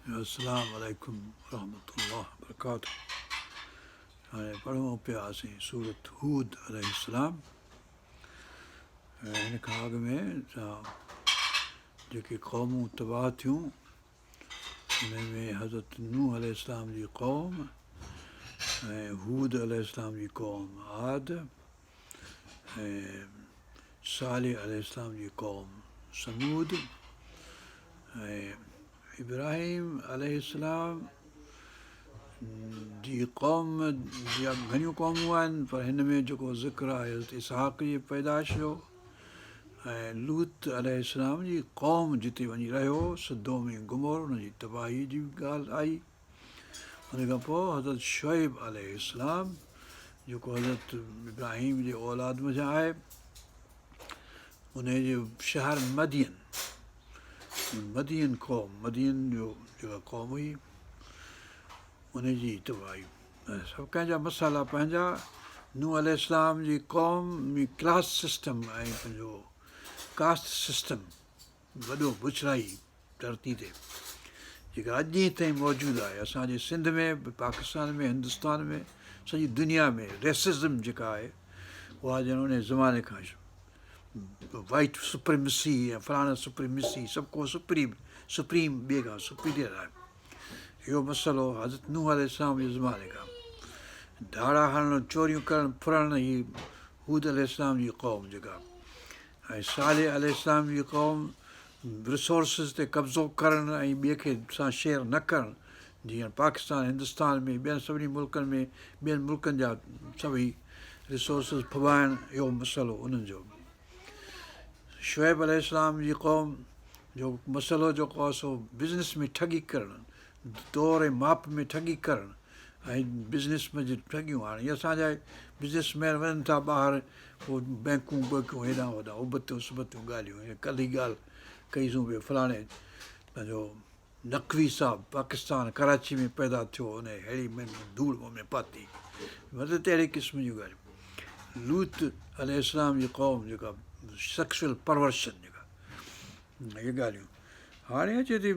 अस्सलाम वालेकुम रहमतुल्लाह वबरकातुहू। हाणे पढ़ूं पिया असीं सूरत हूद अलैहिस्सलाम। हिन खां अॻु में जेके क़ौमूं तबाह थियूं उन में हज़रत नूह अलैहिस्सलाम जी क़ौम ऐं हूद अलैहिस्सलाम जी क़ौम आद ऐं सालिह अलैहिस्सलाम जी क़ौम समूद ऐं इब्राहिम अलैहिस्सलाम जी क़ौम जा घणियूं क़ौमूं आहिनि, पर हिन में जेको ज़िक्र आहे हज़रत इसहाक़ जी पैदाइश जो ऐं लूत अलैहिस्सलाम जी क़ौम जिते वञी रहियो सिदोम ऐं गुमोर हुनजी तबाही जी ॻाल्हि आई। हुन खां पोइ हज़रत शुएब अलैहिस्सलाम जेको हज़रत इब्राहिम जे औलाद में आहे उनजे शहर मदीन क़ौम मदीन जो जेका क़ौम हुई उनजी तबाही। सभु कंहिंजा मसाला पंहिंजा। नूह अलैहिस्सलाम जी क़ौम में क्लास सिस्टम ऐं पंहिंजो कास्ट सिस्टम वॾो बुछड़ाई धरती ते जेका अॼु ॾींहं ताईं मौजूदु आहे। असांजे सिंध में पाकिस्तान में हिंदुस्तान में सॼी दुनिया में रेसिज़म जेका आहे उहा ॼण उन ज़माने खां वाइट सुप्रीमेसी ऐं फलाणा सुप्रीमेसी सभु को सुप्रीम ॿिए खां सुपीरियर आहे। इहो मसइलो हज़रत नूह अलैहिस्सलाम जे ज़माने खां धाड़ा हणणु चोरियूं करणु फुरणु ही हूद अलैहिस्सलाम जी क़ौम जेका ऐं सालिह अलैहिस्सलाम जी क़ौम रिसोर्सिस ते कब्ज़ो करणु ऐं ॿिए खे सां शेयर न करणु, जीअं पाकिस्तान हिंदुस्तान में ॿियनि सभिनी मुल्कनि में ॿियनि मुल्कनि जा सभई रिसोर्सिस फबाइणु, इहो मसइलो उन्हनि जो। शुएब अलैहिस्सलाम जी क़ौम जो मसइलो जेको आहे सो बिज़नेस में ठगी करणु, तौर ऐं माप में ठगी करणु ऐं बिज़नेस में ठगियूं। हाणे इहे असांजा बिज़नेसमैन वञनि था ॿाहिरि पोइ बैंकूं ॿैंकूं हेॾां होॾां उबतियूं सुबतियूं ॻाल्हियूं। हीअं कल्ह ई ॻाल्हि कईसूं पिए फलाणे पंहिंजो नक़वी साहब पाकिस्तान कराची में पैदा थियो, हुन अहिड़ी धूड़ में पाती, मतिलबु त अहिड़े क़िस्म जूं ॻाल्हियूं। लूत अलैहिस्सलाम जी क़ौम जेका सेक्सुअल परवर्शन जेका इहे ॻाल्हियूं। हाणे अचे थी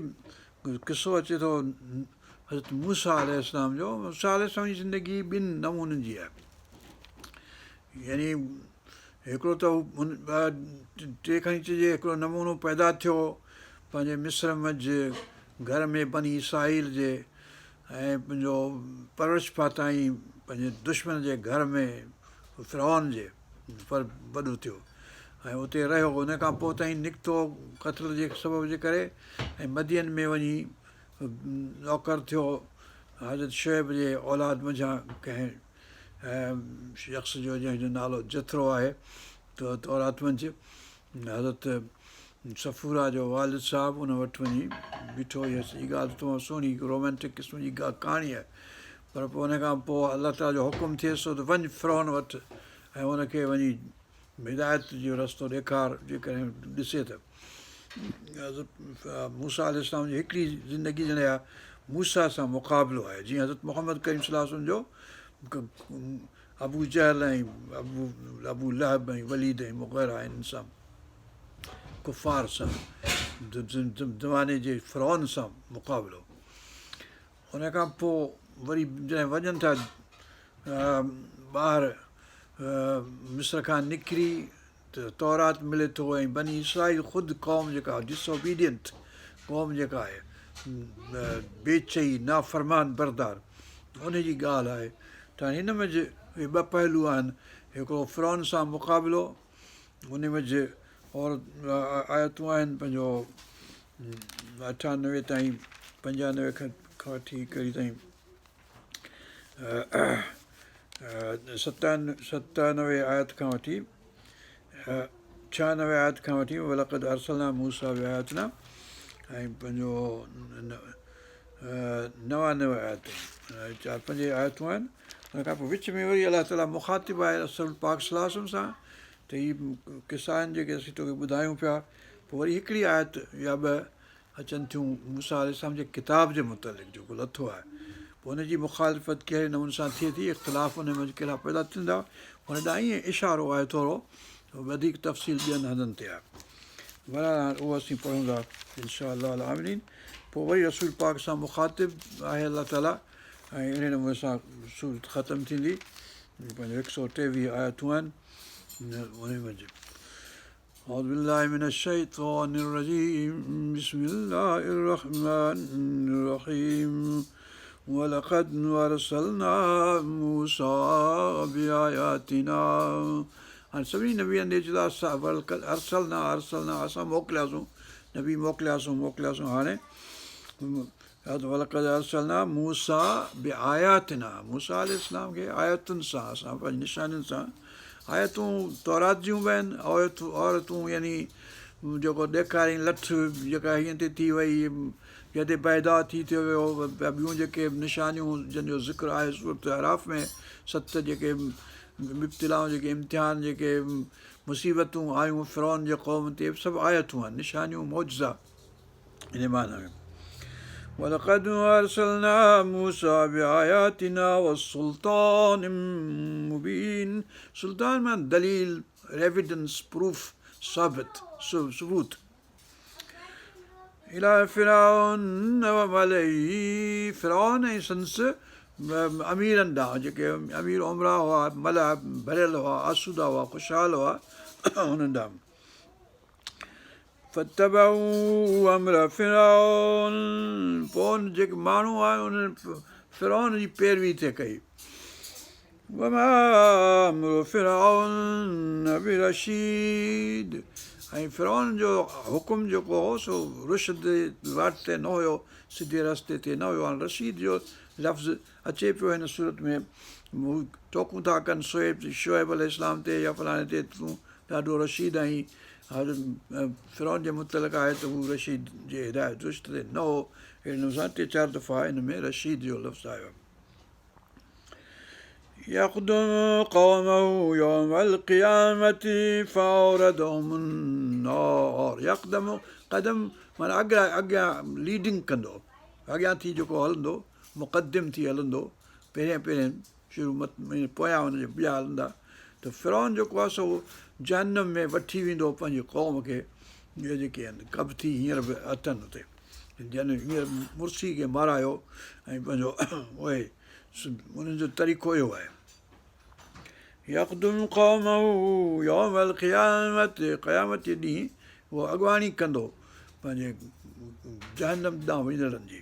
किसो अचे थो हज़रत मूसा अलैहिस्सलाम जो। मूसा अलैहिस्सलाम जी ज़िंदगी ॿिनि नमूननि जी आहे। यानी हिकिड़ो त टे खणी चइजे हिकिड़ो नमूनो पैदा थियो पंहिंजे मिस्र मंझि घर में बनी इसराईल जे ऐं पंहिंजो परवरिश पाताईं पंहिंजे दुश्मन जे घर में फ़िरौन जे पर वॾो थियो ऐं उते रहियो। उन खां पोइ ताईं निकितो क़त्ल जे सबब जे करे ऐं मदीन में वञी नौकर थियो हज़रत शुएब जे औलाद मंझां कंहिं शख़्स जो जंहिंजो नालो जथरो आहे तौरात मंझि। हज़रत सफ़ूरा जो वालिद साहिबु उन वटि वञी बीठो। इहा सॼी ॻाल्हि तमामु सुहिणी रोमेंटिक क़िस्म जी कहाणी आहे। पर पोइ हुन खां पोइ अलाह ताला जो हुकुम थिएसि त वञु फ़िरौन वटि ऐं हुनखे वञी हिदायत जो रस्तो ॾेखार। जेकॾहिं ॾिसे त मूसा अलैहिस्सलाम जी हिकिड़ी ज़िंदगी जॾहिं आहे मूसा सां मुक़ाबिलो आहे, जीअं हज़रत मोहम्मद करीम सल्लल्लाहु अलैहि वसल्लम जो अबू जहल ऐं अबू लहब ऐं वलीद ऐं मुग़ीरा हिन सां कुफ़ार सां ज़माने जे फ़िरौन सां मुक़ाबिलो। हुन खां पोइ वरी जॾहिं वञनि था ॿाहिरि मिस्र खां निकिरी त तौरात मिले थो ऐं बनी इसराईल ख़ुदि क़ौम जेका डिसओबीडियंट क़ौम जेका आहे बेचई नाफ़रमान बरदार उनजी ॻाल्हि आहे। त हिन मंझि इहे ॿ पहलू आहिनि, हिकिड़ो फ़िरौन सां मुक़ाबिलो, उन मंझि और आयतूं आहिनि पंहिंजो 98 ताईं 95 खां वठी कहिड़ी ताईं 97 आयत खां वठी 96 आयत खां वठी वलक़द अरसलना मूसा बिआयातिना ऐं पंहिंजो 99 आयत 4-5 आयतूं आहिनि। हुन खां पोइ विच में वरी अलाह ताला मुखातिब आहे रसूल पाक सल्लल्लाहु अलैहि वसल्लम सां त हीअ किसा आहिनि जेके असीं तोखे ॿुधायूं पिया। पोइ वरी हिकिड़ी आयत या ॿ अचनि थियूं मूसा अलैहिस्सलाम जे किताब जे मुतालिक़ जेको लथो आहे। पोइ हुनजी मुखालिफ़त कहिड़े नमूने सां थिए थी, इख़्तिलाफ़ हुन में कहिड़ा पैदा थींदा, हुन ॾांहुं ईअं इशारो आहे थोरो, वधीक तफ़सील ॿियनि हंधनि ते आहे। बराबरि उहो असीं पढ़ूं था इंशा अलाह आमीन। पोइ वरी रसूल पाक सां मुखातिब आहे अलाह ताला ऐं अहिड़े नमूने सां सूरत ख़तमु थींदी पंहिंजो 123 आयतूं आहिनि उन में أعوذ بالله من الشيطان الرجيم بسم الله الرحمن الرحيم ولقد أرسلنا موسى بآياتنا हाणे सभिनी नबियनि ॾे चवंदा अरसलना असां मोकिलियासीं नबी मोकिलियासीं हाणे वलक़द अरसलना मूसा बिआयातिना मूसा अलैहिस्सलाम खे आयतुनि सां असां पंहिंजी निशानियुनि सां आयतूं तौरात जूं बि आहिनि औरतूं यानी जेको ॾेखारियईं लठ जेका हीअं ते थी वई जिते पैदा थी थियो वियो ॿियूं जेके निशानियूं जंहिंजो ज़िक्र आहे सूरत अराफ़ में 7 जेके इब्तिलाऊं जेके इम्तिहान जेके मुसीबतूं आयूं फ़िरौन जे क़ौम ते सभु आयतूं आहिनि निशानियूं मौजज़ा इन माना में वलक़द अरसलना मूसा बिआयातिना वसुल्तान मुबीन सुल्तान माना दलील एविडेंस प्रूफ साबित सबूत इला फ़िरऔन व मलई फ़िरऔन ऐं संस अमीरनि ॾांहुं जेके अमीर उमरा हुआ मला भरियल हुआ आसूदा हुआ ख़ुशहाल हुआ उन्हनि ॾांहुं फतबऊ अमर फ़िरऔन पोइ जेके माण्हू आया उन्हनि फ़िरऔन जी पैरवी थिए कई वमा अमरु फ़िरऔन बिरशीद ऐं फ़िरऔन जो हुकुम जेको हो सो रुशद वाट ते न हुयो सिधे रस्ते ते न हुयो हाणे रशीद जो लफ़्ज़ अचे पियो हिन सूरत में टोकूं था कनि शोएब अलैहिस्सलाम ते या फलाणे ते तूं ॾाढो रशीद आहीं फ़िरौन जे मुतलिक़ आहे त हू रशीद जे हिदायत रुश्त ते न हो अहिड़े नमूने सां 3-4 दफ़ा हिन में रशीद जो लफ़्ज़ आयो यक़दुमु क़ौमहु यौमल क़ियामति फ़अौरदहुम अन्नार यक़दमु क़दम माना अॻियां लीडिंग कंदो अॻियां थी जेको हलंदो मुक़दम थी हलंदो पहिरियों शुरू पोयां हुनजे ॿिया हलंदा त फ़िरौन जेको आहे सो जहन्नम में वठी वेंदो पंहिंजी क़ौम खे इहे जेके आहिनि कब थी हींअर बि अथनि हुते जन हींअर मुर्सी खे मारायो ऐं पंहिंजो उहे उन्हनि जो तरीक़ो इहो आहे यक़दुम क़ौमहु यौमल क़ियामत क़यामत जे ॾींहुं उहो अॻुवाणी कंदो पंहिंजे जहन्नम ॾांहुं वञणनि जी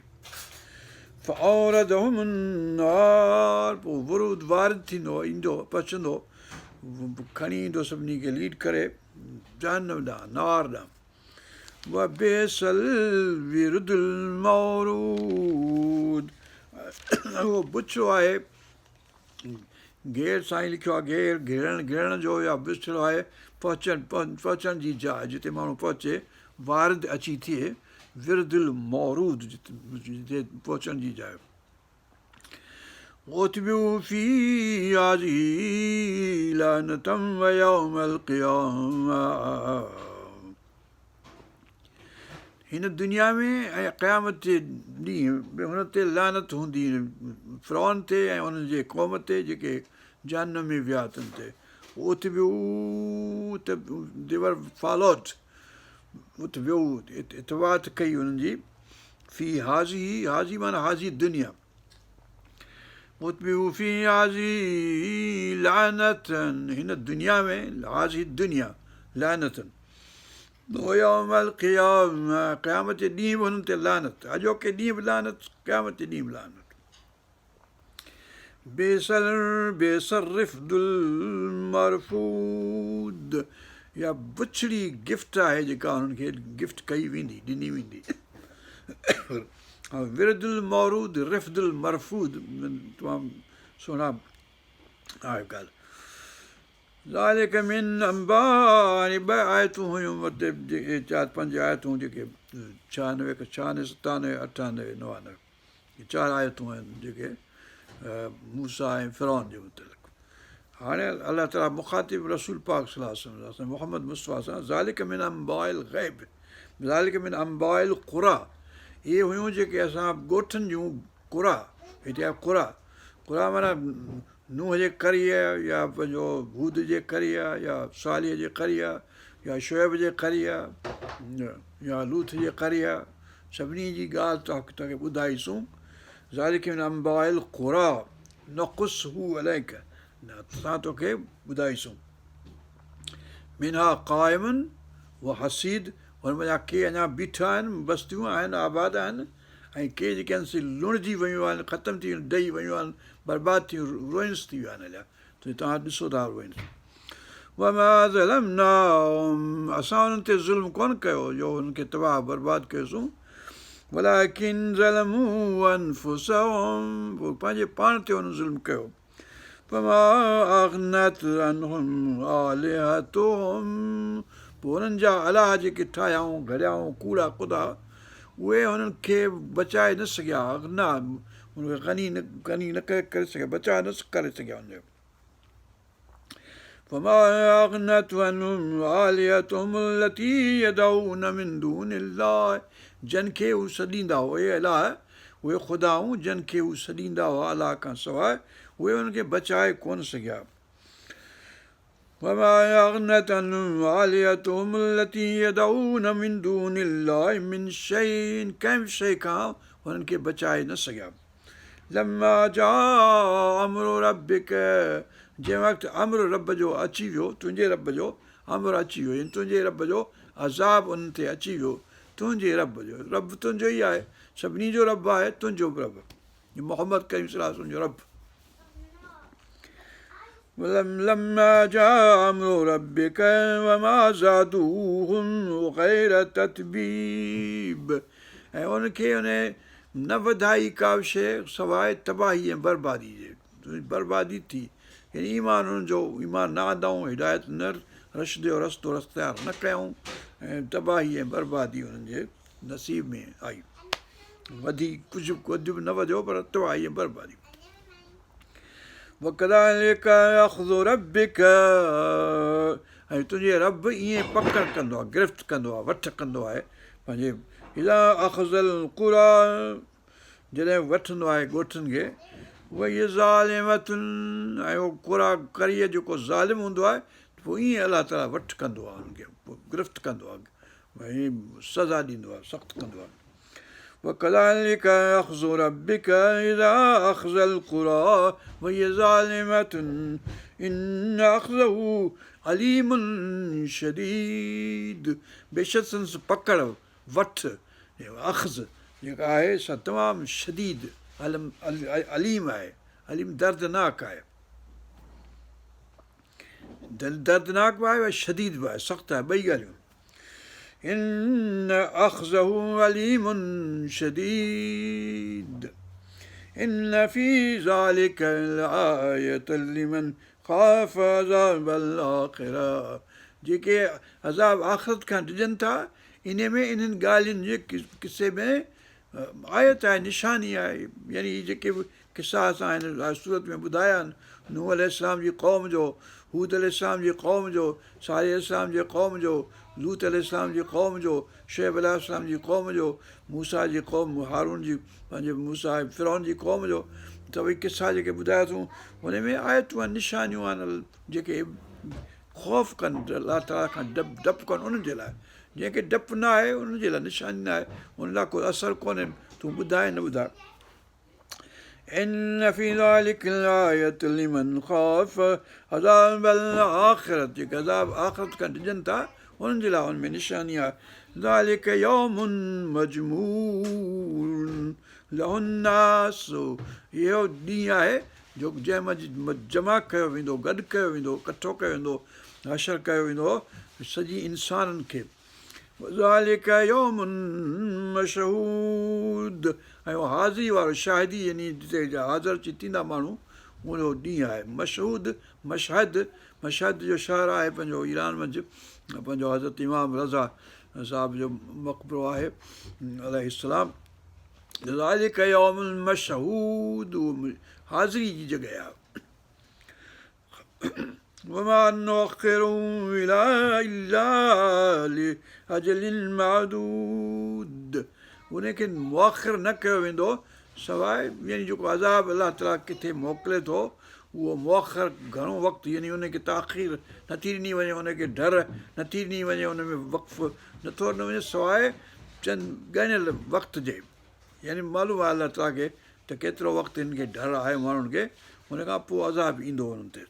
फ़अौरदहुम अन्नार पोइ वरूद वारिद थींदो ईंदो पचंदो खणी ईंदो सभिनी खे लीड करे जहन्नम ॾांहुं नार ॾांहुं वबिअसल विरुदुल मौरूद उहो बुछड़ो आहे घेर साईं लिखियो आहे घेरण जो या बुछड़ो आहे पहुचण जी जाइ जिते माण्हू पहुचे वारिद अची थिए विरुदुल मौरूद जिते पहुचण जी जाइ وَأُتْبِعُوا فِي هَٰذِهِ لَعْنَةً وَيَوْمَ الْقِيَامَةِ हिन दुनिया में ऐं क़यामत जे ॾींहुं हुन ते लानत हूंदी फ़िरौन ते ऐं उन्हनि जे क़ौम ते जेके जहन्नम में विया अथनि ते उतबिऊ त देवर फॉलोड उतबिऊ इतवात कई हुननि जी फ़ी हाज़ी माना हाज़ी दुनिया उतबिऊ फ़ी हाज़ी लानतन हिन दुनिया में हाज़ी दुनिया लानतन यौमल क़यामत जे ॾींहुं बि हुननि ते लानत अॼोके ॾींहुं बि लानत क़यामत जे ॾींहुं बि लानत बेसर रिफ़दुल मरफ़ूद या बुछड़ी गिफ़्ट आहे जेका हुननि खे गिफ़्ट कई वेंदी ॾिनी वेंदी विरदुल मौरूद रिफ़दुल मरफ़ूद तमामु सुहिणा आहे ॻाल्हि ज़ालिक मिन अंबाए ॿ आयतूं हुयूं 4-5 आयतूं जेके 96 97 98 99 4 आयतूं आहिनि जेके मूसा ऐं फ़िरौन जे मुतलिक़ हाणे अलाह ताला मुखातिब रसूल पाक सल्लल्लाहु अलैहि वसल्लम मोहम्मद मुस्तफ़ा सां ज़ालिक मिन अंबाइल ग़ैब ज़ालिक मिन अंबाइल क़ुरा इहे हुयूं जेके असां ॻोठनि जूं क़ुरा हिते आहे क़ुरा माना नूह जे क़रीअ या पंहिंजो हूद जे क़रीअ या सालिह जे क़रीअ या शोएब जे क़रीअ या लूथ जे क़रीअ सभिनी जी ॻाल्हि तव्हांखे ॿुधाईसूं ज़ालिक मिन अंबाइल क़ुरा नक़ुसहू अलैक असां तोखे ॿुधाईसूं मिनहा क़ाइमुन व हसीद हुन में के अञा बीठा आहिनि बस्तियूं आहिनि आबाद आहिनि ऐं के जेके आहिनि से लुणिजी वियूं आहिनि ख़तमु थी वियूं ॾही वियूं आहिनि बर्बादु थी वियूं रुइंस थी विया आहिनि अञा त तव्हां ॾिसो था रुइंस वमा ज़लमनाहुम असां हुननि ते ज़ुल्म कोन कयो जो हुननि खे तबाह बर्बादु कयोसीं वलाकिन ज़लमू अनफुसहुम पोइ पंहिंजे पाण ते हुननि ज़ुल्म कयो फमा अग़नत अनहुम आलिहतुहुम पोइ हुननि जा अलाह जेके ठाहियाऊं घड़ियाऊं कूड़ा कुदा उहे हुननि खे बचाए न सघिया अगना हुनखे गनी न करे सघिया बचाए न करे सघिया हुनजो فما أغنت عنهم آلهتهم التي يدعون من دون الله जन खे हू सॾींदा हुआ अलाह उहे ख़ुदाऊं जन खे हू सॾींदा हुआ अलाह खां सवाइ उहे हुनखे बचाए कोन सघिया وما أغنت عنهم آلهتهم التي يدعون من دون الله من شيء कंहिं बि शइ खां हुननि खे बचाए न सघिया لما جاء أمر ربك जंहिं वक़्तु अमर रब जो अची वियो तुंहिंजे रब जो अमर अची वियो यानी तुंहिंजे रब जो अज़ाब उन ते अची वियो तुंहिंजे रब जो रब तुंहिंजो ई आहे सभिनी जो रब आहे तुंहिंजो बि रब मोहम्मद करीम सल्लल्लाहु अलैहि वसल्लम जो रब لما جاء أمر ربك وما زادوهم غير تتبीब ऐं उनखे उन न वधाई का बि शइ सवाइ तबाही ऐं बर्बादी जे बर्बादी थी यानी ईमान हुनजो ईमान न आंदाऊं हिदायत न रशिदो रस्तो रख़्तियार न कयूं ऐं तबाही ऐं बर्बादी हुननि जे नसीब में आई वधी कुझु बि न वधियो पर तबाही ऐं बर्बादी وكذلك أخذ ربك ऐं तुंहिंजे रब ईअं पकड़ कंदो आहे गिरफ़्त कंदो आहे वठ कंदो आहे पंहिंजे इज़ा अख़ज़ल क़ुरा जॾहिं वठंदो आहे ॻोठनि खे उहा इहे ज़ालिमतुनि ऐं उहो क़ुरा करीअ जेको ज़ालिम हूंदो आहे पोइ ईअं अलाह ताला वठ कंदो आहे हुनखे पोइ गिरफ़्त कंदो आहे भई सज़ा ॾींदो आहे सख़्तु कंदो आहे وكذلك أخذ ربك إذا أخذ القرى وهي ظالمة إن أخذه عليم شديد बेशक संस पकड़ वठ अख़ज़ जेका आहे सा तमामु शदीद अलीम आहे अलीम दर्दनाक आहे दर्दनाक बि आहे ऐं शदीद बि आहे सख़्तु आहे ॿई ॻाल्हियूं إن أخذه عليم شديد إن في ذلك لآية لمن خاف عذاب الآخرة जेके अज़ाब आख़िरत खां डिॼनि था इन में इन्हनि ॻाल्हियुनि जे किसे में आयत आहे निशानी आहे यानी जेके बि किसा असां हिन सूरत में ॿुधाया आहिनि नूह अलैहिस्सलाम जी क़ौम जो हूद अलैहिस्सलाम जी क़ौम जो सालिह अलैहिस्सलाम जी क़ौम जो लूत अलैहिस्सलाम जी क़ौम जो शुएब अलैहिस्सलाम जी क़ौम जो मूसा जी क़ौम हारून जी पंहिंजे मूसा फ़िरौन जी क़ौम जो त भई किसा जेके ॿुधायासीं हुन में आयतूं आहिनि निशानियूं आहिनि जेके ख़ौफ़ कनि अलाह ताला खां डपु कनि उन्हनि जे लाइ जंहिंखे डपु न आहे उन्हनि जे लाइ निशानी न आहे उन लाइ को असरु कोन्हे तूं ॿुधाए न ॿुधाए إن في ذلك لآية لمن خاف عذاب الآخرة जेके अज़ाब आख़िरत खां डिॼनि था उन्हनि जे लाइ हुन में निशानी आहे ذلك يوم مجموع له الناس इहो ॾींहुं आहे जो जंहिं जमा कयो वेंदो गॾु कयो वेंदो इकठो कयो वेंदो हशर कयो वेंदो सॼी इंसाननि खे ذلك يوم مشهود ऐं उहो हाज़िरी वारो शाहिदी यानी जिते हाज़िर अची थींदा माण्हू उहो ॾींहुं आहे मशहूद मशहद जो शहरु आहे पंहिंजो ईरान मंझि पंहिंजो हज़रत इमाम रज़ा साहिब जो मक़बरो आहे अलैहिस्सलाम ذلك يوم मशहूद हाज़िरी जी जॻह आहे وما نؤخره إلا لأجل معدود उनखे मुआख़िर न कयो वेंदो सवाइ यानी जेको अज़ाब अलाह ताला किथे मोकिले थो उहो मुआख़िर घणो वक़्तु यानी उनखे ताख़ीर नथी ॾिनी वञे उनखे डर नथी ॾिनी वञे उन में वक़्फ़ु नथो ॾिनो वञे सवाइ चंद ॻणियल वक़्त जे, यानी मालूम आहे अलाह ताला खे त केतिरो वक़्तु हिन खे डर आहे माण्हुनि खे, हुन खां पोइ अज़ाब ईंदो हुननि ते।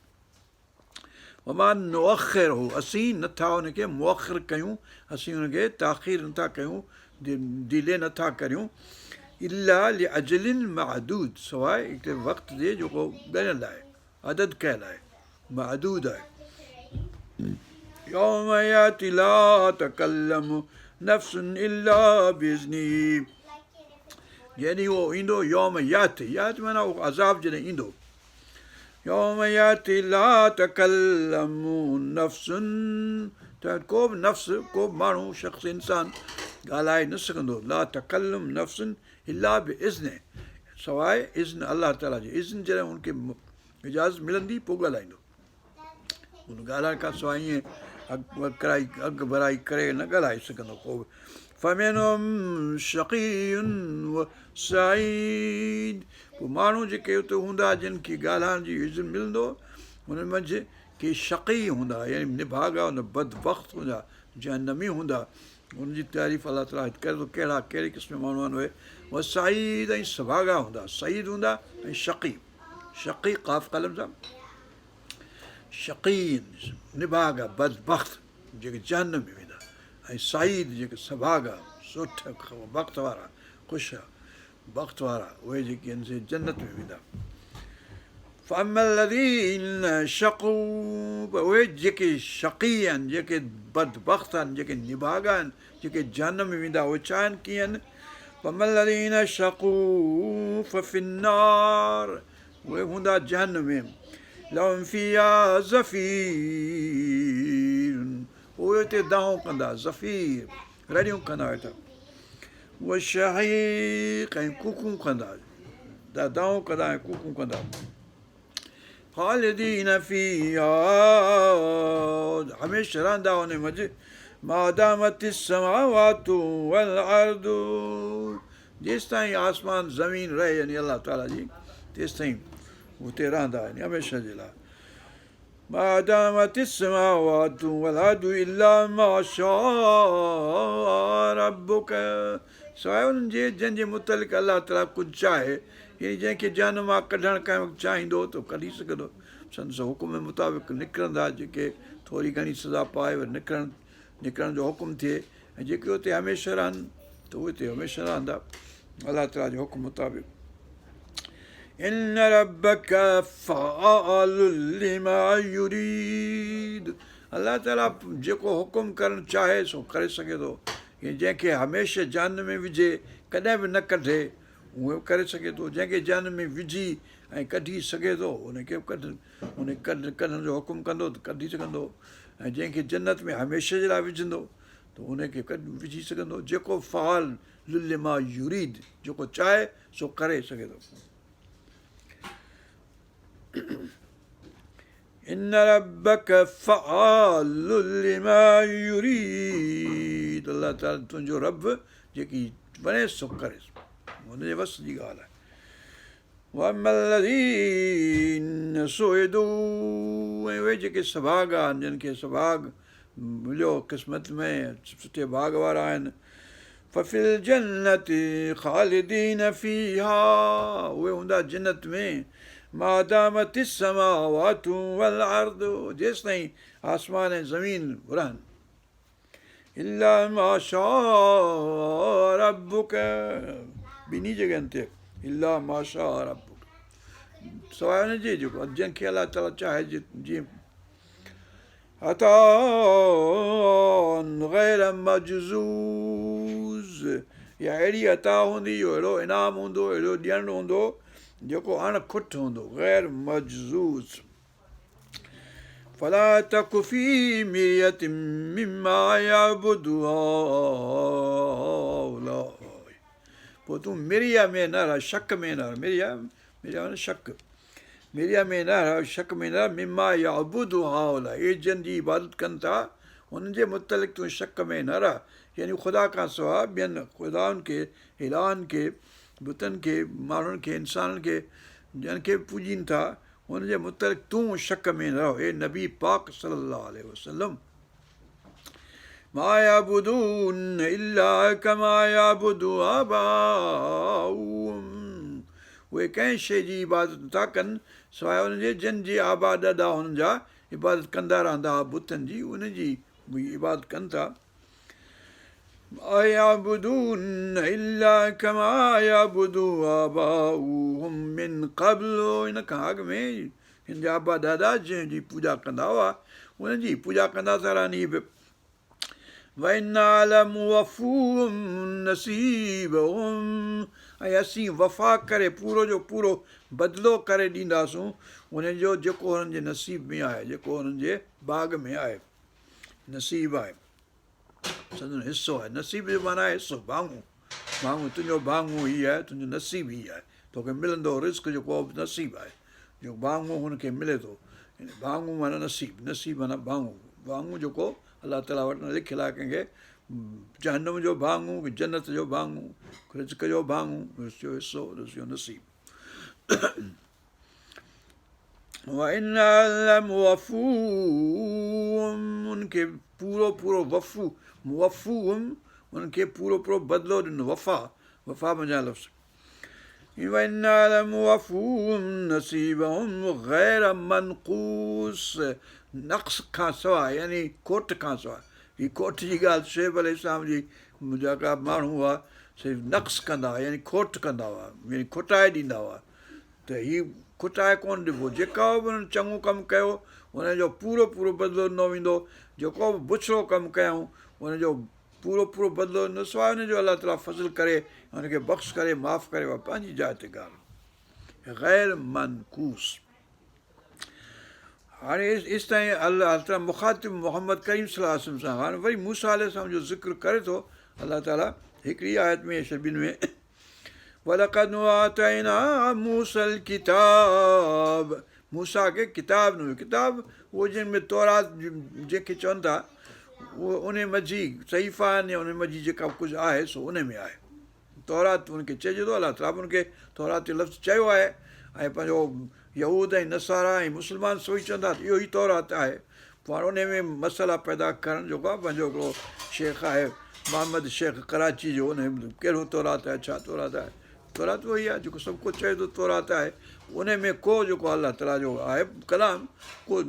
वमा नुअख़िर हो, असीं नथा हुनखे मुअख़िर कयूं, असीं हुनखे ताख़ीर नथा कयूं, डिले नथा करियूं, इला लि अजलिन महदूद, सवाइ हिकिड़े वक़्त जे जेको ॻणियल आहे, अदद कयल आहे, महदूद आहे। यौम याति ला तकल्लमु नफ्सुन इल्ला बिइज़्नी, जॾहिं उहो ईंदो, यौम याति, याति माना उहो अज़ाब जॾहिं ईंदो, यौम याति ला तकल्लमु नफ्सुन, त को बि नफ़्स, को बि माण्हू, शख़्स, इंसान ॻाल्हाए न सघंदो, ला तकल्लम नफ्सुन इल्ला बिइज़्नी, सवाइ इज़्न अलाह ताला जी, इज़्न जॾहिं हुनखे इजाज़त मिलंदी पोइ ॻाल्हाईंदो, हुन ॻाल्हाइण खां सवाइ ईअं अॻु भराई करे न ॻाल्हाए सघंदो को बि। फमिनहुम शक़ीयुन व सईद, पोइ माण्हू जेके उते हूंदा जिन खे ॻाल्हाइण जी इज़्न मिलंदो, हुननि मंझि के शक़ी हूंदा, यानी निभागा हूंदा, बदबख़्त हूंदा, जहन्नमी हूंदा, हुनजी तारीफ़ अलाह ताला करे थो कहिड़ा कहिड़े क़िस्म जा माण्हू आहिनि उहे, व सईद, ऐं सभागा हूंदा, सईद हूंदा ऐं शक़ी, शक़ी क़ाफ़ क़लम सां, शक़ीन निभागा बदबख़्त जेके जहन्नम में वेंदा, ऐं सईद जेके सभागा सुठ वक़्त वारा, ख़ुशि वक़्त वारा, उहे जेके आहिनि से जन्नत में वेंदा। फअम्मा लज़ीन शक़ू, उहे जेके शक़ी आहिनि, जेके बदबख़्त आहिनि, जेके निभागा आहिनि, जेके जहन्नम में वेंदा, उहे छा आहिनि, कीअं आहिनि, फअम्मा लज़ीन शक़ू फफ़िन्नार, उहे हूंदा जहन्नम में, लहुम फ़ीहा ज़फ़ीर, उहे हुते दांहूं कंदा, ज़फ़ीर रड़ियूं कंदा वेठा, उहे शहीक़, ऐं कूकूं कंदा, दांहूं कंदा ऐं कूकूं कंदा, ख़ालिदीन फ़ीहा, हमेशह रहंदा हुन मंझि, मादामतिस समावातु वल अर्दु, जेसिताईं आसमान ज़मीन रहे, यानी अलाह ताला जी, तेसिताईं हुते रहंदा आहिनि हमेशह जे लाइ। मादामतिस समावातु वल अर्दु इल्ला मा शाअ रब्बुक, सवाइ उन्हनि जे जंहिंजे मुतलिक़ अलाह ताला कुझु चाहे, यानी जंहिंखे जहन्नम मां कढणु कंहिं वक़्तु चाहींदो त कढी सघंदो, संदसि हुकुम मुताबिक़ निकिरंदा, जेके थोरी घणी सज़ा पाए वरी निकिरण जो हुकुम थिए, ऐं जेके हुते हमेशह रहनि त उहे हिते हमेशह रहंदा अलाह ताला जे हुकुम मुताबिक़। इन्न रब्बक फ़आलुल लिमा युरीद, अलाह ताला जेको हुकुम करणु चाहे सो करे सघे थो, जंहिंखे हमेशह जहन्नम में विझे, कॾहिं बि न कढे, उहो करे सघे थो, जंहिंखे जहन्नम में विझी ऐं कढी सघे थो, हुनखे कढण जो हुकुम कंदो त कढी सघंदो, ऐं जंहिंखे जन्नत में हमेशह जे लाइ विझंदो त हुनखे विझी सघंदो, जेको फ़आल लिमा युरीद, जेको चाहे सो करे सघे थो। इन्न रब्बक फ़आलुल लिमा युरीद, अलाह ताला तुंहिंजो रब जेकी वणे सो करे, हुनजे वस जी ॻाल्हि आहे। वअम्मा लज़ीन सुइदू, ऐं उहे जेके सभागा आहिनि, जिन खे सभाग मिलियो क़िस्मत में, सुठे भाग वारा आहिनि, फ़फ़िल जन्नति ख़ालिदीन फ़ीहा, उहे हूंदा जन्नत में, मादामतिस समावातु वल अर्दु, जेसिताईं आसमान ऐं ज़मीन रहनि, इल्ला मा शाअ रब्बुक, ॿिन्ही जॻहियुनि ते इल्ला मा शाअ रब्बुक, सवाइ हुनजे जेको जंहिंखे अलाह ताला चाहे, जीअं अताअन गैर मजज़ूज़, या अहिड़ी अता हूंदी, इहो अहिड़ो इनाम हूंदो, अहिड़ो ॾियणु हूंदो जेको अणखुट हूंदो, गैर मजज़ूज़। फला तक फ़ी मिर्यतिन मिम्मा यअबुदु हाउलाए, पोइ तूं मिरिया में न रह, शक में न रह, मिरिया माना शक, मिरिया में न रह, शक में न रह, मिम्मा यअबुदु हाउलाए, इहे जिन जी इबादत कनि था उन्हनि जे मुतलिक़ तूं शक में न रह, यानी ख़ुदा खां सवाइ ॿियनि ख़ुदाउनि खे, इलाहनि खे, बुतनि खे, माण्हुनि खे, इंसाननि खे, जिन खे पूॼीनि था, हुनजे मुतलिक़ तूं शक में न रहो, हे नबी पाक सल्लल्लाहु अलैहि वसल्लम। मा याबुदून इल्ला कमा याबुदु आबाउहुम। उहे कंहिं शइ जी इबादत नथा कनि सवाइ हुनजे जिन जी आबा ॾाॾा हुननि जा इबादत कंदा रहंदा हुआ बुतनि जी, उनजी इबादत कनि था। अयाबुदून इल्ला कमा याबुदु आबाउहुम मिन क़ब्लु। हिन खां अॻु में हिन जा आबा ॾाॾा जंहिंजी पूॼा कंदा हुआ उनजी पूॼा कंदा था रहनि। बि वइन्ना लमुवफ़ूहुम नसीबहुम। ऐं असीं वफ़ा करे पूरो जो पूरो बदिलो करे ॾींदासूं उनजो जेको हुननि जे नसीब में आहे, जेको हुननि जे बाग़ में आहे। नसीब आहे सम्झो हिसो आहे। नसीब जो माना आहे हिसो, भाङो। भाङो तुंहिंजो भाङो हीअ आहे, तुंहिंजो नसीब हीअ आहे, तोखे मिलंदो रिस्क जेको नसीब आहे, जो भाङो हुनखे मिले थो। भाङो माना नसीब, नसीब माना भाङो। भाङो जेको अलाह ताला वटि लिखियलु आहे कंहिंखे जहन्नम जो भाङो, जन्नत जो भाङो, रिस्क जो भाङो, जो हिसो, जो नसीब। वइन्ना लमुवफ़ूहुम। उनखे पूरो पूरो वफ़ू मुवफ़ूहुम उनखे पूरो पूरो बदिलो ॾिनो। वफ़ा, वफ़ा मञा लफ़्ज़। वइन्ना लमुवफ़ूहुम नसीबहुम ग़ैर मनक़ूस। नक़्स खां सवाइ यानी खोट खां सवाइ। हीअ खोट जी ॻाल्हि शुएब अलैहिस्सलाम जी जेका माण्हू हुआ से नक़्स कंदा हुआ यानी खोट कंदा हुआ, यानी खुटाए ॾींदा हुआ। त हीअ खुटाए कोन ॾिबो। जेका बि हुननि चङो कमु कयो हुनजो पूरो पूरो बदिलो ॾिनो वेंदो। जेको बि बुछड़ो कमु कयूं हुनजो पूरो पूरो बदिलो ॾिनो, सवाइ हुनजो अलाह ताला फज़ल करे हुनखे बख़्श करे माफ़ करे। उहा पंहिंजी जाइ ते ॻाल्हि ग़ैर मनक़ूस। हाणे इस ताईं अलाह ताला मुखातिब मोहम्मद करीम सल्लल्लाहु अलैहि वसल्लम सां। हाणे वरी मूसा अलैहिस्सलाम जो ज़िक्र करे थो अलाह ताला हिकिड़ी आयत में ॿिनि में वलक़द आतैना मूसल किताब। मूसा खे किताब ॾिनो। किताब उहो जंहिंमें तौरात जंहिंखे चवनि था उहो उन मंझि सहीफ़ा आहिनि या उन मंझि जेका कुझु आहे सो उन में आहे। तौरात हुनखे चइजे थो, अलाह ताला बि हुनखे तौरात जो लफ़्ज़ चयो आहे। ऐं पंहिंजो यहूद ऐं नसारा ऐं मुस्लमान सोई चवंदा त इहो ई तौरात आहे। पोइ हाणे उन में मसाला पैदा करणु जेको आहे पंहिंजो हिकिड़ो शेख आहे मोहम्मद शेख कराची जो, उन कहिड़ो तौरात आहे, छा तौरात आहे। तौरात उहो ई आहे जेको सभु कुझु चए थो तौरात आहे। उन में को जेको अलाह ताला जो आहे कलाम को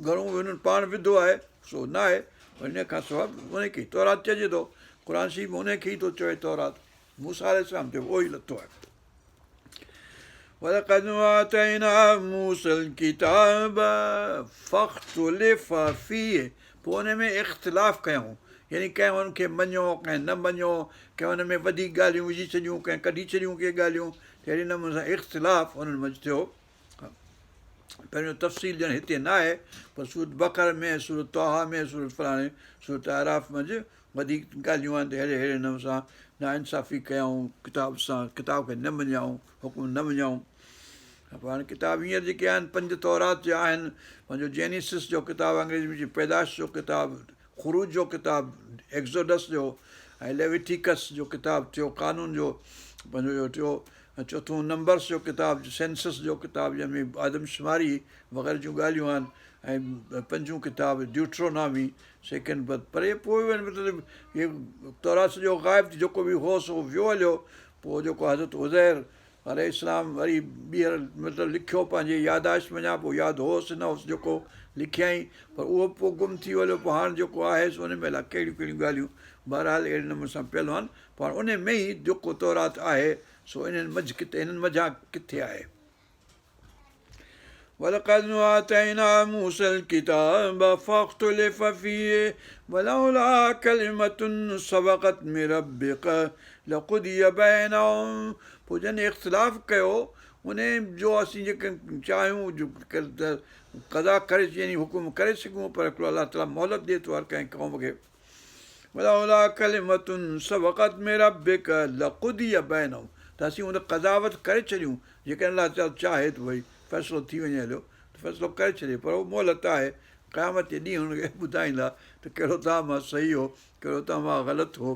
घणो हुननि पाण विधो आहे सो न आहे। इन खां सवाइ उनखे तौरात चइजे थो। क़ुर शरीफ़ में उनखे ई थो चए तौरात। मूसा अलैहिस्सलाम ते उहो ई लथो आहे। वलक़द आतैना मूसल किताब फ़ख़्तुलिफ़ फ़ीह। पोइ हुन में इख़्तिलाफ़ कयूं, यानी कंहिं हुनखे मञियो कंहिं न मञियो, कंहिं हुन में वधीक ॻाल्हियूं विझी छॾियूं, कंहिं कढी छॾियूं के ॻाल्हियूं। अहिड़े नमूने सां इख़्तिलाफ़ हुननि मंझि थियो। पहिरियों तफ़सील ॼण हिते न आहे पर सूरत बक़र में, सूरत तौहा में, सूरत फलाणे सूरत आराफ़ मंझि वधीक ॻाल्हियूं आहिनि। त अहिड़े नमूने सां नाइंसाफ़ी कयूं किताब सां, किताब खे न मञियाऊं, हुकुम न मञियाऊं। हाणे किताब हींअर जेके आहिनि 5 तौरात जा आहिनि। पंहिंजो जेनिसिस जो किताबु अंग्रेज़ी में पैदाश जो किताबु, ख़ुरूज जो किताबु, एक्ज़ोडस जो, ऐं लेविटिकस जो किताबु थियो, कानून जो पंहिंजो थियो, चोथों नंबर्स जो किताबु, सेंसस जो किताबु जंहिंमें आदमशुमारी वग़ैरह जूं ॻाल्हियूं आहिनि। ऐं 5 किताब ड्यूट्रोनॉमी सेकेंड। पर इहे पोइ मतिलबु इहे तौरात जो ग़ाइब जेको बि हो सो वियो हलियो। पोइ जेको हज़रत उज़ैर अलैहिस्सलाम वरी ॿीहर मतिलबु लिखियो पंहिंजे यादाश्त वञा, पोइ यादि होसि न होसि जेको लिखियईं पर उहो पोइ गुम थी वियो। पोइ हाणे जेको आहे सो उन में अलाए कहिड़ियूं कहिड़ियूं ॻाल्हियूं बहरहाल अहिड़े नमूने सां पियल आहिनि। पर उन में ई जेको तौरात आहे सो इन्हनि मंझि किथे, हिननि मंझां किथे आहे। वलक़द आतैना मूसल किताब फ़ख़्तुलिफ़ फ़ीह वलौला कलिमतुन सबक़त मिन रब्बिक लक़ुदिय बैनहुम। पोइ जॾहिं इख़्तिलाफ़ कयो उन जो असीं जेके चाहियूं क़ज़ा करे यानी हुकुम करे सघूं, पर हिकिड़ो अलाह ताला मोहलत ॾिए थो हर कंहिं क़ौम खे। वलौला कलिमतुन सबक़त मिन रब्बिक लक़ुदिय बैनहुम। त असीं हुन क़ज़ावत करे छॾियूं जेकॾहिं अलाह ताला चाहे त भई फ़ैसिलो थी वञे हलियो त फ़ैसिलो करे छॾे। पर उहो मोहलत आहे, क़यामत जे ॾींहुं हुनखे ॿुधाईंदा त कहिड़ो तव्हां मां सही हो, कहिड़ो तव्हां मां ग़लति हो।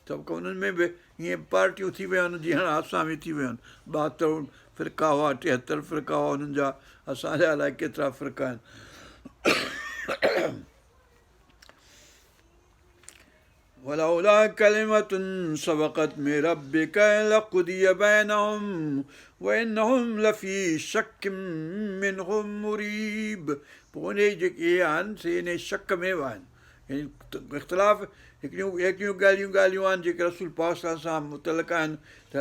सभु उन्हनि में बि हीअं पार्टियूं थी वियूं आहिनि जीअं हाणे असां बि थी वियूं आहिनि। 72 फ़िरका हुआ, 73 फ़िरका हुआ हुननि जा, असांजा अलाए केतिरा फ़िरका आहिनि। ولولا كلمة سبقت من ربك لقضي بينهم وإنهم لفي شك منهم مريब पोइ उन जेके आहिनि से इन शक में आहिनि इख़्तिलाफ़ हिकिड़ियूं ॻाल्हियूं आहिनि जेके रसूल पाक सां मुतलक़ आहिनि त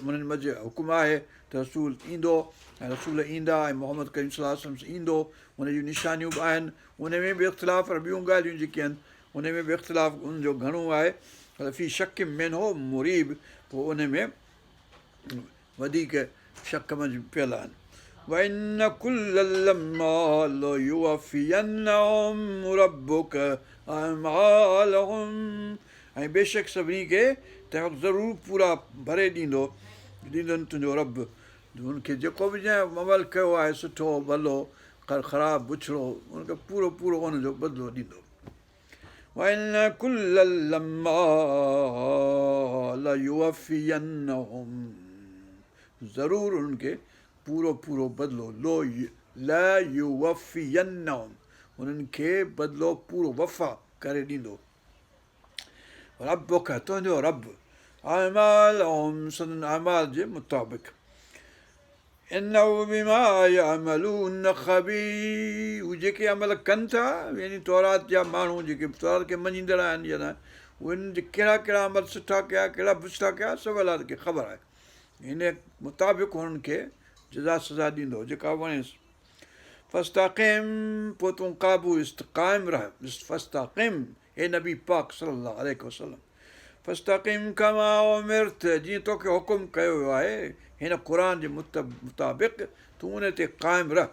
उन्हनि मंझि हुकुम आहे त रसूल ईंदो ऐं रसूल ईंदा ऐं मोहम्मद करीम सल्लल्लाहु अलैहि वसल्लम ईंदो उन जूं निशानियूं बि आहिनि उन में बि इख़्तिलाफ़ ॿियूं ॻाल्हियूं जेके आहिनि उन में बि इख़्तिलाफ़ उनजो घणो आहे फी शक में हो मुरीब पोइ उन में वधीक शक मंझि पियल आहिनि وَإِنَّ كُلًّا لَمَّا لَيُوَفِّيَنَّهُمْ رَبُّكَ أَعْمَالَهُمْ ऐं बेशक सभिनी खे तंहिं वक़्तु ज़रूरु पूरा भरे ॾींदुनि तुंहिंजो रब हुनखे जेको बि जंहिं अमल कयो आहे सुठो भलो ख़राबु बुछड़ो हुनखे पूरो पूरो हुनजो बदिलो ॾींदो وَإِنَّ كُلًّا لَمَّا لَيُوَفِّيَنَّهُمْ ज़रूरु हुननि खे पूरो पूरो बदिलो हुननि खे बदिलो पूरो वफ़ा करे ॾींदो रब तुंहिंजो रब संदन अमाल जे मुताबिक़ इन्नहु बिमा यअमलून ख़बीर उहे जेके अमल कनि था यानी तौरात जा माण्हू जेके तौरात खे मञींदड़ आहिनि या न उन्हनि जे कहिड़ा कहिड़ा अमल सुठा कया कहिड़ा बुछड़ा कया सभु अलाह खे ख़बर आहे हिन मुताबिक़ हुननि खे जज़ा सज़ा ॾींदो जेका वणेसि फस्ताक़िम पोइ तूं क़ाबू क़ाइमु रह फस्ताक़िम हे नबी पाक सल्लल्लाहु अलैहि वसल्लम फस्ताक़िम कमा उमिरत जीअं तोखे हुकुम कयो वियो आहे हिन क़ुर जे मुताबिक़ तूं उन ते क़ाइमु रह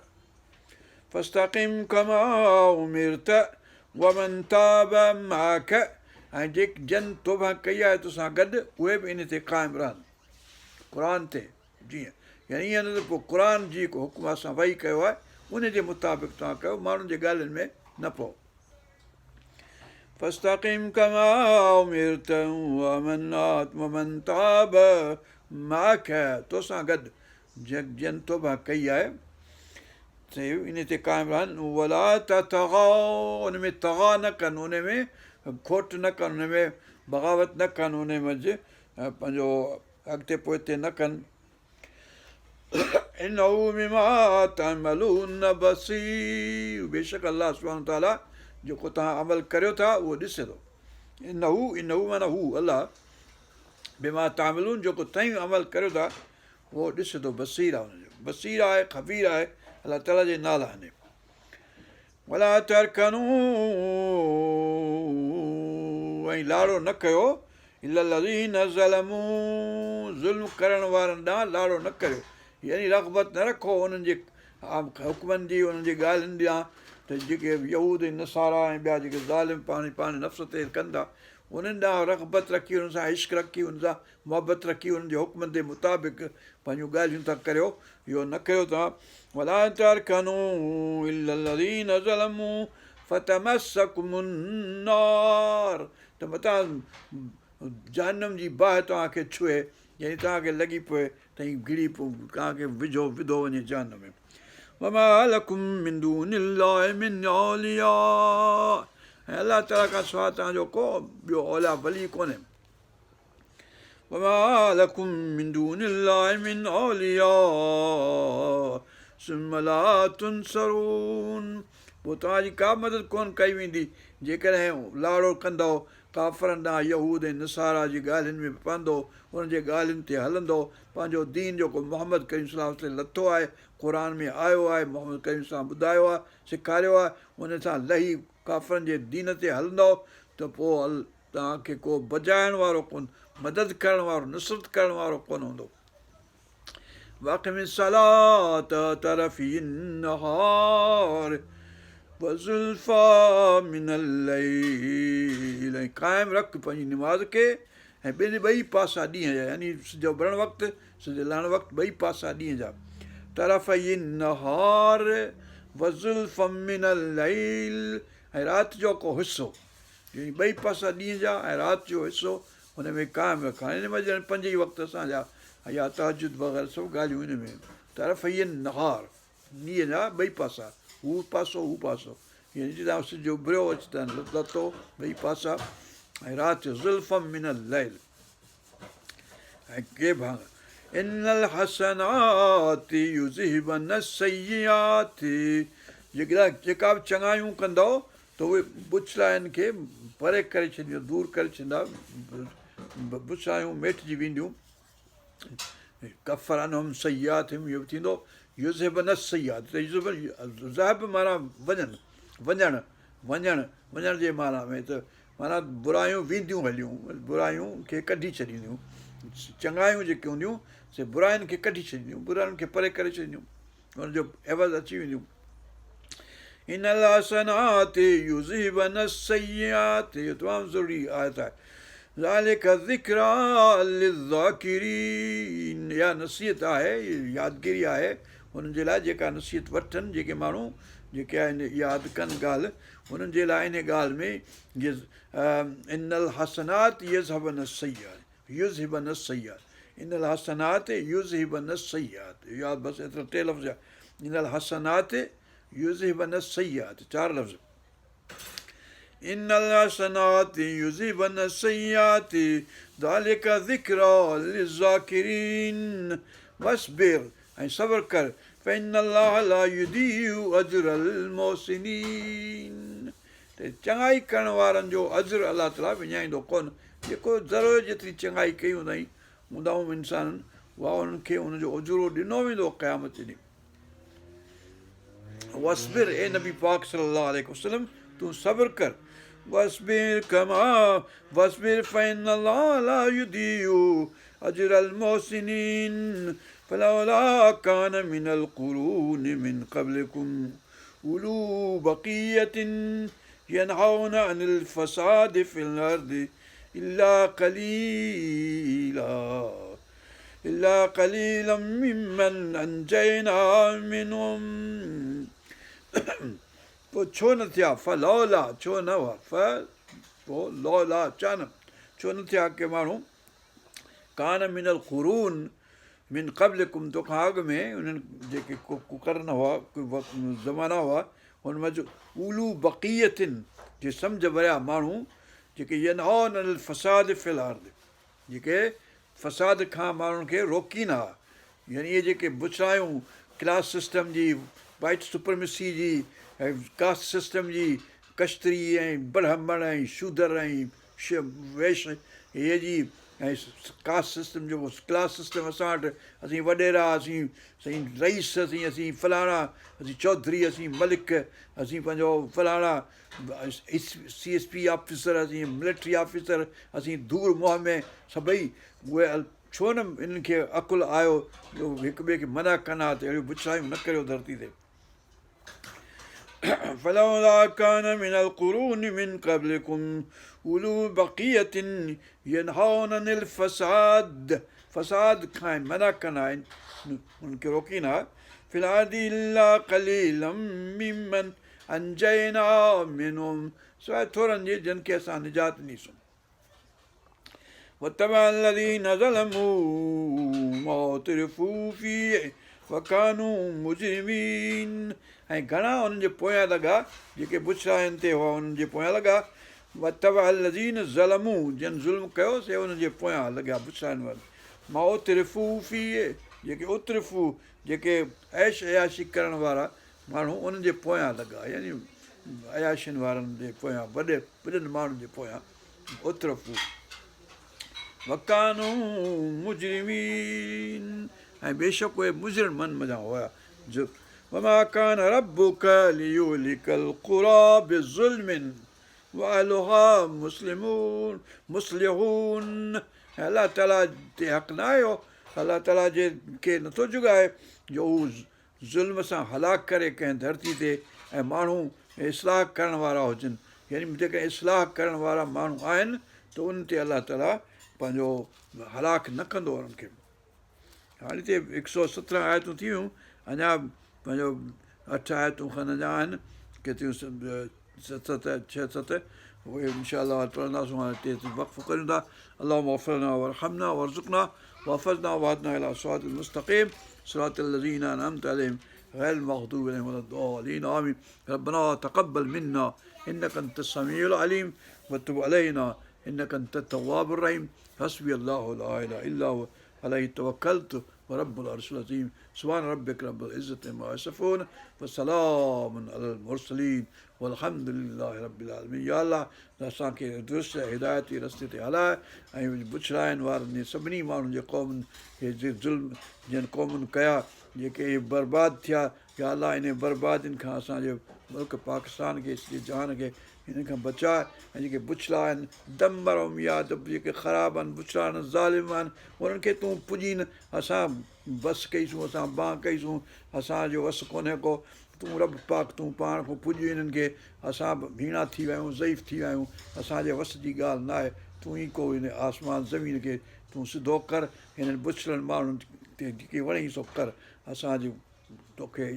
फस्ताक़िम कमा उमिरत वमन ताब माक ऐं जन तौबा कई आहे तोसां गॾु उहे बि इन ते क़ाइमु रहनि क़ुर ते जीअं यानी ईअं न त पोइ क़ुर जी को हुकुम असां वही कयो आहे उन जे मुताबिक़ तव्हां कयो माण्हुनि जे ॻाल्हियुनि में न पओ फस्ताक़िम कमा उमिरत वमन ताब माक तोसां गॾु जन तौबा कई आहे इन ते क़ाइमु रहनि वला तग़ाउ उन में तग़ा न कनि उन में खोट न कनि उन में बग़ावत न कनि उन मंझि पंहिंजो अॻिते पोइते न कनि इन्नहु बिमा तअमलून बसीर बेशक अलाह सुब्हानहु व तआला जेको तव्हां अमल करियो था उहो ॾिसे थो इन्नहु माना हू अलाह बिमा तअमलून जेको तव्हां अमल करियो था उहो ॾिसे थो बसीर आहे हुनजो बसीर आहे ख़बीर आहे अलाह ताला जे नाला आहिनि वला तरकनू ऐं लाड़ो न कयो इल्लल्लज़ीन ज़लमू ज़ुल्म करण वारनि ॾांहुं लाड़ो न करियो यानी रग़बत न रखो उन्हनि जे हुकमनि जी उन्हनि जी ॻाल्हियुनि ॾांहुं त जेके यहूद नसारा ऐं ॿिया जेके ज़ालिम पाण नफ़्स ते कनि था उन्हनि ॾांहुं रग़बत रखी उन्हनि सां इश्क रखी उन सां मुहबत रखी उन्हनि जे हुकमनि जे मुताबिक़ पंहिंजूं ॻाल्हियूं था करियो इहो न कयो तव्हां वला तरकनू इल्लल्लज़ीन ज़लमू फतमस्सकुमुन नार त मथां जहन्नम जी बाहि तव्हांखे छुए यानी तव्हांखे लॻी पए त घिड़ी तव्हांखे विधो वञे जहन्नम में वमा लकुम मिन दूनिल्लाहि मिन औलिया ऐं अलाह ताला खां सवाइ तव्हांजो को ॿियो औला वली कोन्हे वमा लकुम मिन दूनिल्लाहि मिन औलिया सुम्म ला तुनसरून पोइ तव्हांजी का मदद कोन कई वेंदी जेकॾहिं लाड़ो कंदो काफ़रनि ॾांहुं यहूद ऐं नसारा जी ॻाल्हियुनि में पवंदो उन्हनि जे ॻाल्हियुनि ते हलंदो पंहिंजो दीन जेको मोहम्मद करीम सल्लल्लाहु अलैहि वसल्लम ते लथो आहे क़ुर में आयो आहे मोहम्मद करीम सां ॿुधायो आहे सेखारियो आहे उन सां लही काफ़रनि जे दीन ते हलंदो त पोइ तव्हांखे को बचाइण वारो कोन मदद करण वारो नुसरत करण वारो कोन हूंदो वाक़िम सलात तरफ़ी नहार वज़ुल्फ़ा मिनल लैल ऐं क़ाइमु रख पंहिंजी निमाज़ खे ऐं ॿई पासा ॾींहं जा यानी सिजो भरण वक़्तु सिजो लहण वक़्तु ॿई पासा ॾींहं जा तरफ़ई नहार वज़ुल्फ़ मिनल लैल ऐं राति जो को हिसो यानी ॿई पासा ॾींहं जा ऐं राति जो हिसो हुन में क़ाइमु रखणु हिन में ॼण पंज ई वक़्तु असांजा या तहजुद वग़ैरह सभु ॻाल्हियूं हिन में तरफ़ई नहार ॾींहं जा ॿई पासा हू पासो यानी जितां सिजो उभिरियो अची त लथो ॿई पासा ऐं राति जो ज़ुल्फ़म मिनल लैल ऐं के भाङ इनल हसनाति युज़हिबन सय्याति जेका बि चङायूं कंदव त उहे बुछड़ाइनि खे परे करे छॾींदो दूरि करे छॾींदा बुछड़ायूं मेटिजी वेंदियूं कफ़र अनहुम सय्यातिहिम इहो बि थींदो युज़हिबन सय्यात त ज़हब माना वञण जे माना में त माना बुरायूं वेंदियूं हलियूं बुरायूं खे कढी छॾींदियूं चङायूं जेके हूंदियूं से बुराइनि खे कढी छॾींदियूं बुराइनि खे परे करे छॾींदियूं हुनजो एवज़ अची वेंदियूं इनल हसनाति युज़हिबन सय्याति इहो तमामु ज़रूरी आयत आहे ज़ालिक ज़िक्रा लिज़ाकिरीन इहा नसीहत आहे यादगिरी आहे हुननि जे लाइ जेका नसीहत वठनि जेके माण्हू जेके आहिनि यादि कनि ॻाल्हि हुननि जे लाइ इन ॻाल्हि में इनल हसनात युज़हिबन सय्यात इनल हसनात युज़हिबन सय्यात यादि बसि एतिरा टे लफ़्ज़ आहे इनल हसनात युज़हिबन सय्यात चार लफ़्ज़ इनल हसनात युज़हिबन सय्यात ज़ालिक ज़िक्रा लिज़ाकिरीन वस्बिर ऐं सब्र कर फ़इन्नल्लाह ला युज़ीउ अजरल मोहसिनीन त चङाई करण वारनि जो अजर अलाह ताला विञाईंदो कोन जेको ज़रूरत जेतिरी चङाई कई हूंदाऊं इंसाननि उहा उन्हनि खे हुनजो उजरो ॾिनो वेंदो क़यामत ॾींहुं वस्बिर ए नबी पाक सल्लल्लाहु अलैहि वसल्लम तूं सब्र कर वस्बिर फ़इन्नल्लाह ला युज़ीउ अजरल मोहसिनीन फलौला कान मिनल कुरून मिन क़ब्लिकुम उलू बक़ियतिन यनहौना अनिल फ़सादि फ़िल अर्दि इल्ला क़लीलन मिम्मन अंजयना मिनहुम पोइ छो न थिया फलौला छो न हुआ पोइ लौला अचानक छो न थिया के माण्हू कान मिनल कुरून मिन क़ब्लिकुम तोखां अॻु में उन्हनि जेके कुकरन हुआ ज़माना हुआ हुन में उलू बक़ियतिन जे सम्झ वरिया माण्हू जेके यनहौन अनिल फ़साद फ़िल अर्द जेके फ़साद खां माण्हुनि खे रोकींदा यानी इहे जेके बुछड़ायूं क्लास सिस्टम जी वाइट सुप्रमेसी जी ऐं कास्ट सिस्टम जी कश्तरी ऐं ब्रह्मण ऐं शूदर ऐं वैश इहे जी ऐं कास्ट सिस्टम जेको क्लास सिस्टम असां वटि असीं वॾेरा असीं साईं रईस असीं फलाणा असीं चौधरी असीं मलिक असीं पंहिंजो फलाणा CSP ऑफिसर असीं मिलिट्री ऑफिसर असीं धूड़ मुंहं में सभई उहे छो न इन्हनि खे अकुलु आयो जो हिक ॿिए खे मना कंदा त अहिड़ियूं बुछड़ायूं न करियो धरती ते फलौला कान मिनल कुरून मिन क़ब्लिकुम उलू बक़ियतिन यनहौना अनिल फ़साद खां मना कंदा आहिनि उन्हनि खे रोकींदा फ़िल अर्दि इल्ला क़लीलन मिम्मन अंजयना मिनहुम सवाइ थोरनि जे जिन खे असां निजात ॾिनीसूं वतबअ الذين ظلموا ما أترفوا فيه وكانوا مجرمين ऐं घणा उन्हनि जे पोयां लॻा जेके बुछड़ाइनि ते हुआ उन्हनि जे पोयां लॻा वतबअ الذين ظلموا जिन ज़ुल्म कयो से उन्हनि जे पोयां लॻा बुछड़ाइनि वारा मा उतरिफ़ू फीह जेके उतरिफ़ू जेके ऐश अयाशी करण वारा माण्हू उन्हनि जे पोयां लॻा यानी अयाशियुनि वारनि जे पोयां वॾनि माण्हुनि जे पोयां उतरिफ़ू वकानू मुजरिमीन ऐं बेशक उहे मुजरिमनि मञा हुआ वमा कान रब्बुक लियुहलिकल क़ुरा बिज़ुल्मिन वअहलुहा मुस्लिहून अलाह ताला ते हक़ न आयो अलाह ताला जे खे नथो जुगाए जो हू ज़ुल्म सां हलाक करे कंहिं धरती ते ऐं माण्हू इस्लाह करण वारा हुजनि यानी जेके इस्लाह करण वारा माण्हू आहिनि त उन ते अलाह ताला पंहिंजो हलाक न कंदो उन्हनि खे हाणे हिते 117 आयतूं थी वियूं अञा पंहिंजो 8 आयतूं खनि अञा आहिनि केतिरियूं 6-7 उहे इनशा अलाह पढ़ंदासीं हाणे हिते वक़्फ़ु करियूं था अल्लाहुम्मा अग़फ़िरना वरहमना वरज़ुक़ना वहफ़ज़ना वहदना इला सिरातिल मुस्तक़ीम सिरातिल लज़ीना अनअमत अलैहिम ग़ैरिल मग़दूबि अलैहिम वलद्दालीन आमीन रब्बना तक़ब्बल मिन्ना इन्नका अंतस समीउल अलीम वतुब अलैना إنك أنت التواب الرحيم حسبي الله لا إله إلا هو عليه توكلت ورب العرش العظيم سبحان ربك رب العزة عما يصفون وسلام على المرسلين والحمد لله رب العالمين या अल्लाह असांखे दुरुस्त हिदायती रस्ते ते हलाए ऐं पुछड़ाइनि वारनि सभिनी माण्हुनि जे क़ौमुनि खे ज़ुल्म जिन क़ौमुनि कया जेके इहे बर्बादु थिया या अल्लाह इन बर्बादियुनि खां असांजे मुल्क पाकिस्तान खे सॼे जहान खे हिन खां बचाए ऐं जेके बुछड़ा आहिनि दमर उमियाद जेके ख़राबु आहिनि बुछड़ा आहिनि ज़ालिम आहिनि उन्हनि खे तूं पुॼी न असां बसि कईसूं असां बांह कईसूं असांजो वसु कोन्हे को तूं रब पाक तूं पाण खां पुॼ हिननि खे असां बि भीणा थी विया आहियूं ज़ईफ़ थी विया आहियूं असांजे वस जी ॻाल्हि न आहे तूं ई को हिन आसमान ज़मीन खे तूं सिधो कर हिननि बुछड़नि माण्हुनि ते जेके वणेई सो कर असांजो तोखे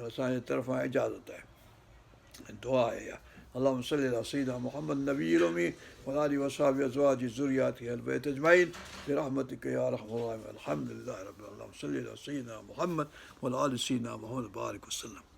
असांजे तरफ़ां इजाज़त आहे ऐं दुआ आहे इहा اللهم صل على سيدنا محمد النبي الأمي وعلى آله وصحبه أزواجه ذرياته البيت أجمعين برحمتك يا أرحم الراحمين الحمد لله رب العالمين اللهم صل على سيدنا محمد وعلى آل سيدنا محمد بارك وسلم